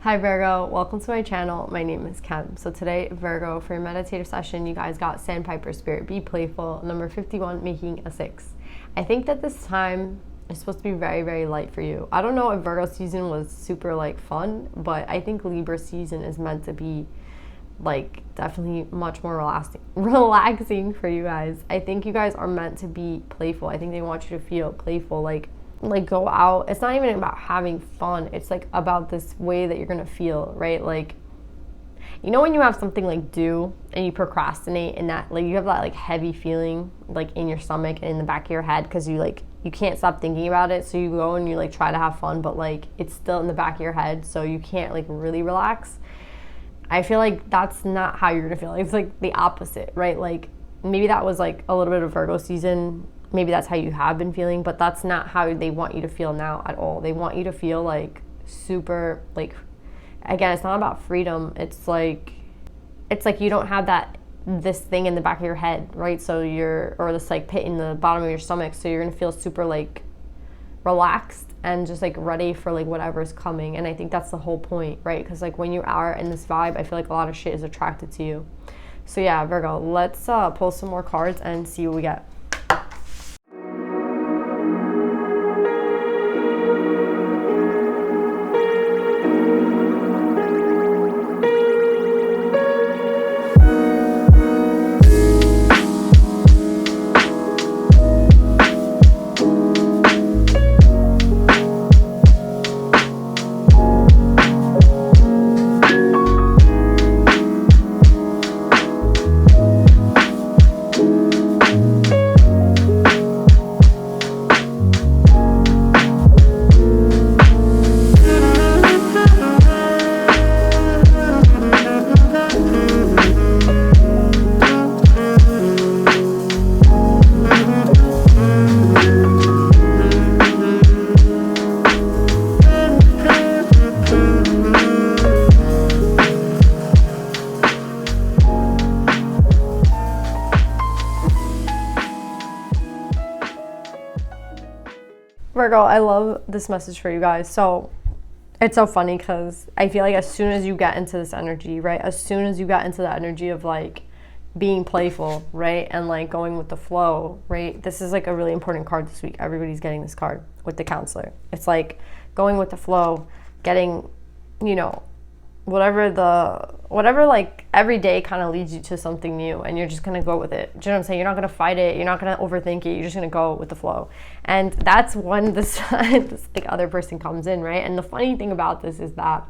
Hi Virgo, welcome to my channel. My name is Kim. So today, Virgo, for your meditative session, you guys got Sandpiper Spirit, Be Playful, number 51, making a 6. I think that this time is supposed to be very, very light for you. I don't know if Virgo season was super fun, but I think Libra season is meant to be definitely much more relaxing for you guys. I think you guys are meant to be playful. I think they want you to feel playful, like go out. It's not even about having fun. It's about this way that you're gonna feel, right? You know when you have something due and you procrastinate, and that you have that heavy feeling in your stomach and in the back of your head because you can't stop thinking about it. So you go and you try to have fun, but it's still in the back of your head, so you can't really relax. I feel that's not how you're gonna feel. It's the opposite, right? Maybe that was a little bit of Virgo season. Maybe that's how you have been feeling, but that's not how they want you to feel now at all. They want you to feel super, again, it's not about freedom. It's you don't have this thing in the back of your head, right? So or this pit in the bottom of your stomach. So you're gonna feel super relaxed and just ready for whatever's coming. And I think that's the whole point, right? Because when you are in this vibe, I feel a lot of shit is attracted to you. So yeah, Virgo, let's pull some more cards and see what we get. Virgo, I love this message for you guys. So it's so funny because I feel as soon as you get into this energy, right? As soon as you get into the energy of being playful, right? And going with the flow, right? This is a really important card this week. Everybody's getting this card with the counselor. It's going with the flow, getting, whatever every day kind of leads you to something new, and you're just gonna go with it. Do you know what I'm saying? You're not gonna fight it, you're not gonna overthink it, you're just gonna go with the flow. And that's when this other person comes in, right? And the funny thing about this is that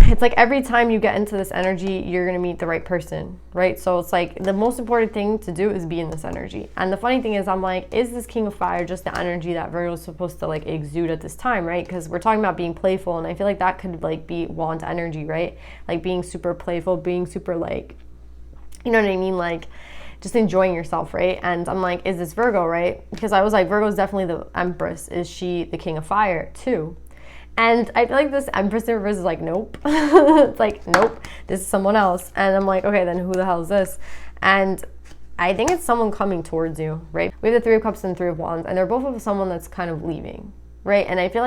it's every time you get into this energy, you're gonna meet the right person, right? So it's the most important thing to do is be in this energy. And the funny thing is, I'm is this King of Fire just the energy that Virgo is supposed to exude at this time, right? Because we're talking about being playful, and I feel that could be wand energy, right? Being super playful, being super you know what I mean? Just enjoying yourself, right? And I'm is this Virgo, right? Because I was Virgo is definitely the Empress. Is she the King of Fire too? And I feel this Empress in reverse is nope. It's nope, this is someone else. And I'm okay, then who the hell is this? And I think it's someone coming towards you, right? We have the Three of Cups and Three of Wands, and they're both of someone that's kind of leaving, right? And I feel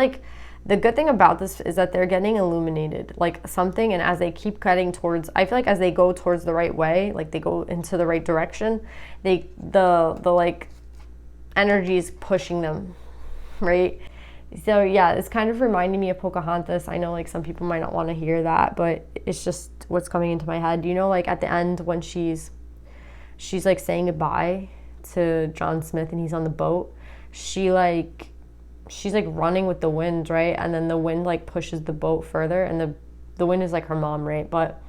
the good thing about this is that they're getting illuminated, something, and as they keep getting towards, I feel as they go towards the right way, they go into the right direction, the energy is pushing them, right? So yeah, it's kind of reminding me of Pocahontas. I know some people might not want to hear that, but it's just what's coming into my head. At the end when she's saying goodbye to John Smith and he's on the boat, she's running with the wind, right? And then the wind pushes the boat further, and the wind is her mom, right? But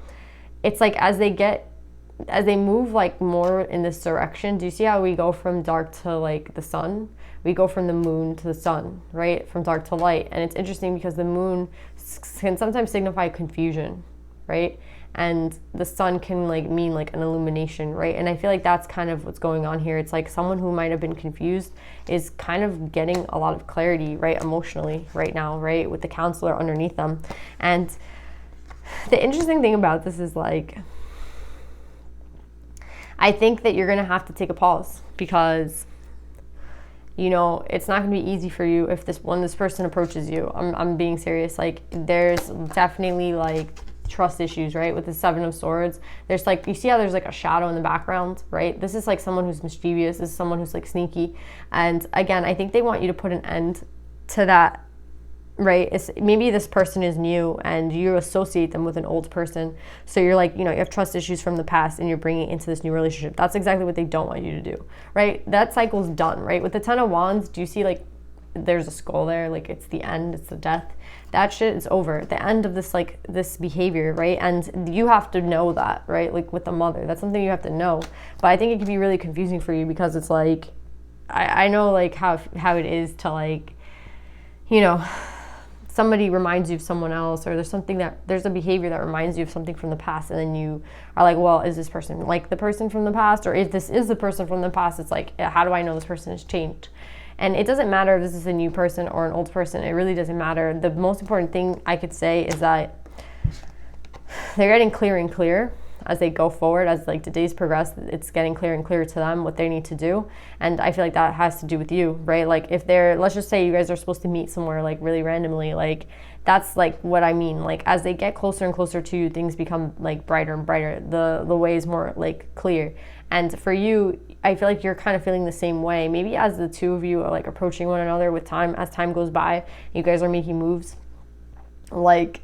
it's as they move more in this direction, do you see how we go from dark to the sun? We go from the moon to the sun, right? From dark to light. And it's interesting because the moon can sometimes signify confusion, right? And the sun can mean an illumination, right? And I feel that's kind of what's going on here. It's someone who might have been confused is kind of getting a lot of clarity, right? Emotionally right now, right? With the counselor underneath them. And the interesting thing about this is I think that you're gonna have to take a pause, because you know, it's not going to be easy for you when this person approaches you. I'm being serious. Like, there's definitely like trust issues, right? With the Seven of Swords, there's like, you see how there's like a shadow in the background, right? This is like someone who's mischievous. This is someone who's like sneaky. And again, I think they want you to put an end to that, right? Maybe this person is new and you associate them with an old person. So you're like, you know, you have trust issues from the past and you're bringing it into this new relationship. That's exactly what they don't want you to do, right? That cycle's done, right? With the Ten of Wands, do you see like there's a skull there? Like, it's the end, it's the death. That shit is over. The end of this, like, this behavior, right? And you have to know that, right? Like with the mother, that's something you have to know. But I think it can be really confusing for you because it's like, I know like how it is to like, you know, somebody reminds you of someone else, or there's a behavior that reminds you of something from the past, and then you are like, well, is this person like the person from the past? Or if this is the person from the past, it's like, how do I know this person has changed? And it doesn't matter if this is a new person or an old person. It really doesn't matter. The most important thing I could say is that they're getting clearer and clearer as they go forward. As like the days progress, it's getting clearer and clearer to them what they need to do. And I feel like that has to do with you, right? Like if let's just say you guys are supposed to meet somewhere like really randomly, like that's like what I mean. Like as they get closer and closer to you, things become like brighter and brighter. The way is more like clear. And for you, I feel like you're kind of feeling the same way. Maybe as the two of you are like approaching one another with time, as time goes by, you guys are making moves. Like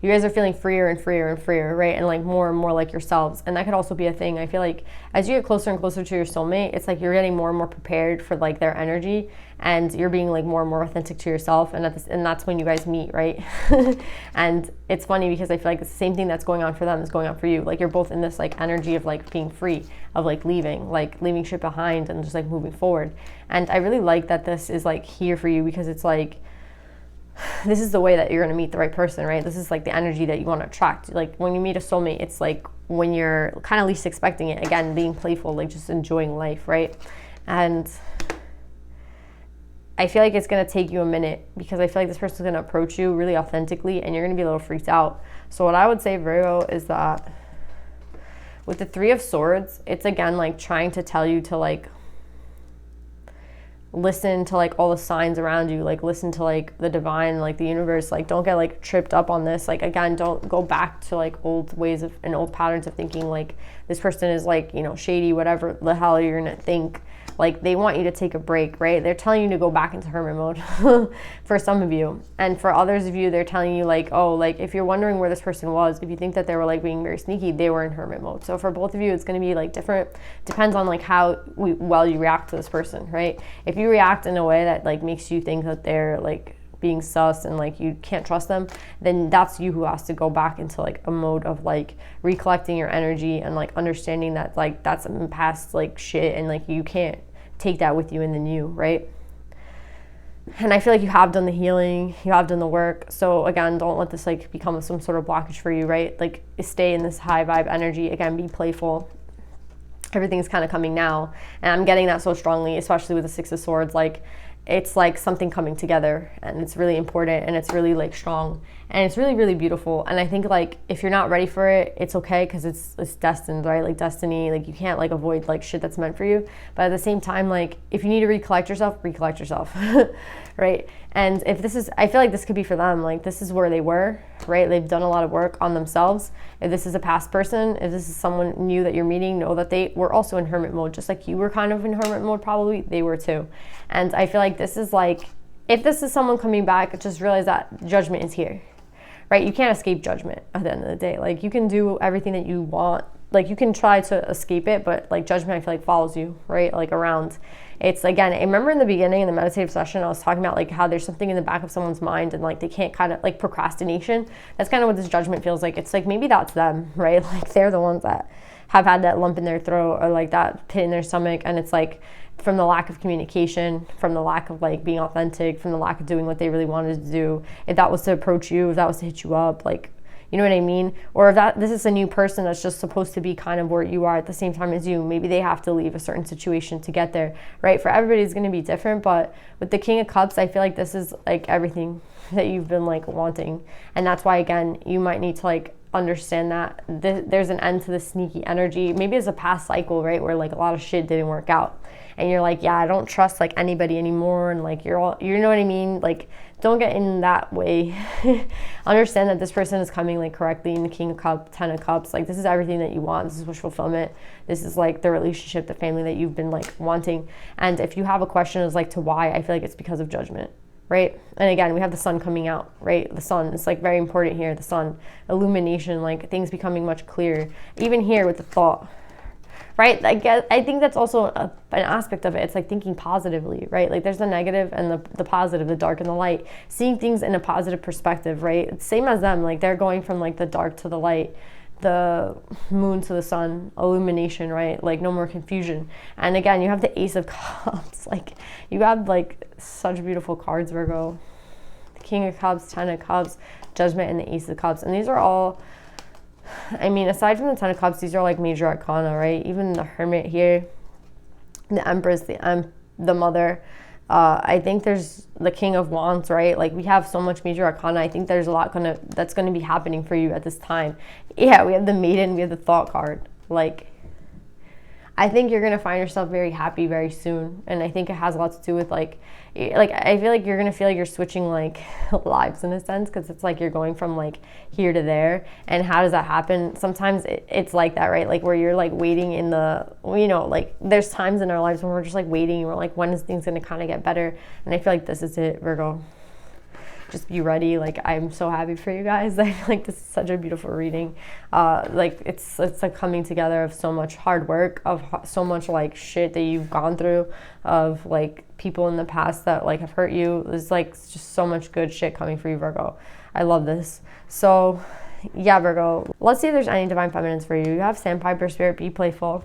you guys are feeling freer and freer and freer, right? And like more and more like yourselves. And that could also be a thing. I feel like as you get closer and closer to your soulmate, it's like you're getting more and more prepared for like their energy, and you're being like more and more authentic to yourself. And that's when you guys meet, right? And it's funny because I feel like it's the same thing that's going on for them is going on for you. Like you're both in this like energy of like being free, of like leaving shit behind and just like moving forward. And I really like that this is like here for you, because it's like, this is the way that you're going to meet the right person, right? This is like the energy that you want to attract. Like when you meet a soulmate, it's like when you're kind of least expecting it. Again, being playful, like just enjoying life, right? And I feel like it's going to take you a minute, because I feel like this person's going to approach you really authentically and you're going to be a little freaked out. So what I would say, Virgo, is that with the Three of Swords, it's again like trying to tell you to like listen to like all the signs around you, like listen to like the divine, like the universe. Like don't get like tripped up on this. Like again, don't go back to like old ways of and old patterns of thinking like this person is like, you know, shady, whatever the hell you're gonna think. Like they want you to take a break, right? They're telling you to go back into hermit mode for some of you. And for others of you, they're telling you like, oh, like if you're wondering where this person was, if you think that they were like being very sneaky, they were in hermit mode. So for both of you, it's going to be like different. Depends on like how well you react to this person, right? If you react in a way that like makes you think that they're like being sus and like you can't trust them, then that's you who has to go back into like a mode of like recollecting your energy and like understanding that like that's some past like shit, and like you can't take that with you in the new, right? And I feel like you have done the healing, you have done the work. So again, don't let this like become some sort of blockage for you, right? Like stay in this high vibe energy. Again, be playful. Everything's kind of coming now, and I'm getting that so strongly, especially with the Six of Swords. Like it's like something coming together, and it's really important, and it's really like strong, and it's really, really beautiful. And I think like if you're not ready for it, it's okay, because it's destined, right? Like destiny, like you can't like avoid like shit that's meant for you. But at the same time, like if you need to recollect yourself, right? And if this is, I feel like this could be for them, like this is where they were, right? They've done a lot of work on themselves. If this is a past person, if this is someone new that you're meeting, know that they were also in hermit mode, just like you were kind of in hermit mode, probably they were too. And I feel like this is like, if this is someone coming back, just realize that judgment is here, right? You can't escape judgment at the end of the day. Like you can do everything that you want, like you can try to escape it, but like judgment, I feel like follows you, right? Like around. It's again, I remember in the beginning in the meditative session, I was talking about like how there's something in the back of someone's mind and like they can't kind of like procrastination. That's kind of what this judgment feels like. It's like maybe that's them, right? Like they're the ones that have had that lump in their throat or like that pit in their stomach, and it's like from the lack of communication, from the lack of like being authentic, from the lack of doing what they really wanted to do. If that was to approach you, if that was to hit you up, like, you know what I mean? Or if this is a new person that's just supposed to be kind of where you are at the same time as you, maybe they have to leave a certain situation to get there, right? For everybody, it's going to be different, but with the King of Cups, I feel like this is like everything that you've been like wanting. And that's why, again, you might need to like understand that there's an end to the sneaky energy. Maybe it's a past cycle, right? Where like a lot of shit didn't work out. and you're like, yeah, I don't trust like anybody anymore, and like you're all, you know what I mean, like don't get in that way. Understand that this person is coming like correctly in the King of Cups, Ten of Cups. Like this is everything that you want. This is wish fulfillment. This is like the relationship, the family that you've been like wanting. And if you have a question as like to why, I feel like it's because of judgment, right? And again, we have the sun coming out, right? The sun is like very important here. The sun, illumination, like things becoming much clearer. Even here with the thought, right? I think that's also an aspect of it. It's like thinking positively, right? Like there's the negative and the positive, the dark and the light. Seeing things in a positive perspective, right? It's same as them. Like they're going from like the dark to the light, the moon to the sun, illumination, right? Like no more confusion. And again, you have the Ace of Cups. Like you have like such beautiful cards, Virgo. The King of Cups, Ten of Cups, Judgment, and the Ace of Cups. And these are all, I mean, aside from the Ten of Cups, these are like major arcana, right? Even the Hermit here, the Empress, the Mother. I think there's the King of Wands, right? Like we have so much major arcana. I think there's a lot that's gonna be happening for you at this time. Yeah, we have the Maiden, we have the Thought card. Like I think you're gonna find yourself very happy very soon, and I think it has a lot to do with like I feel like you're gonna feel like you're switching like lives in a sense, because it's like you're going from like here to there. And how does that happen? Sometimes it's like that, right? Like where you're like waiting in the, you know, like there's times in our lives when we're just like waiting, we're like, when is things gonna kind of get better? And I feel like this is it, Virgo. Just be ready. Like I'm so happy for you guys. I feel like this is such a beautiful reading. Like it's like coming together of so much hard work, of so much like shit that you've gone through, of like people in the past that like have hurt you. There's like just so much good shit coming for you, Virgo. I love this. So yeah, Virgo, let's see if there's any divine feminines for you. You have Sandpiper Spirit, be playful.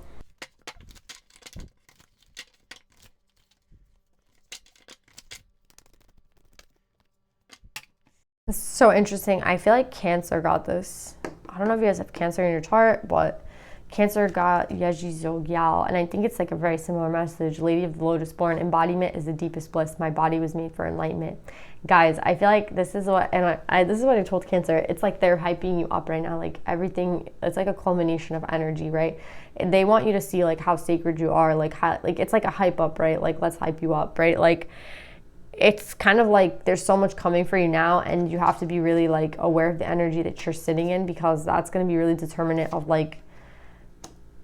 It's so interesting. I feel like Cancer got this. I don't know if you guys have Cancer in your chart, but Cancer got Yeji Zogyal, and I think it's like a very similar message. Lady of the Lotus Born, embodiment is the deepest bliss. My body was made for enlightenment. Guys, I feel like this is what, and this is what I told Cancer. It's like they're hyping you up right now. Like everything, it's like a culmination of energy, right? They want you to see like how sacred you are, like how, like it's like a hype up, right? Like let's hype you up, right? Like it's kind of like there's so much coming for you now, and you have to be really like aware of the energy that you're sitting in, because that's going to be really determinant of like,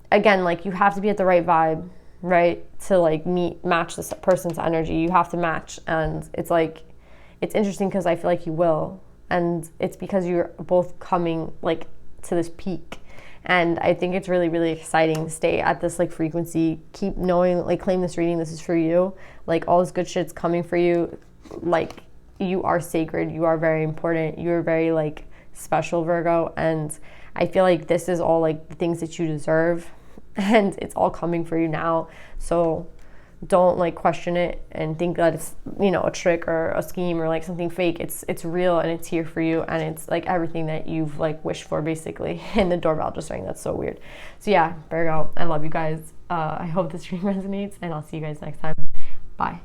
again, like you have to be at the right vibe, right? To like match this person's energy. You have to match. And it's like, it's interesting because I feel like you will. And it's because you're both coming like to this peak. And I think it's really, really exciting to stay at this like frequency. Keep knowing, like claim this reading. This is for you. Like all this good shit's coming for you. Like you are sacred. You are very important. You're very like special, Virgo. And I feel like this is all like the things that you deserve. And it's all coming for you now. So don't like question it and think that it's, you know, a trick or a scheme or like something fake. It's real, and it's here for you, and it's like everything that you've like wished for basically. And the doorbell just rang. That's so weird. So yeah, Virgo, I love you guys. I hope this dream resonates, and I'll see you guys next time. Bye.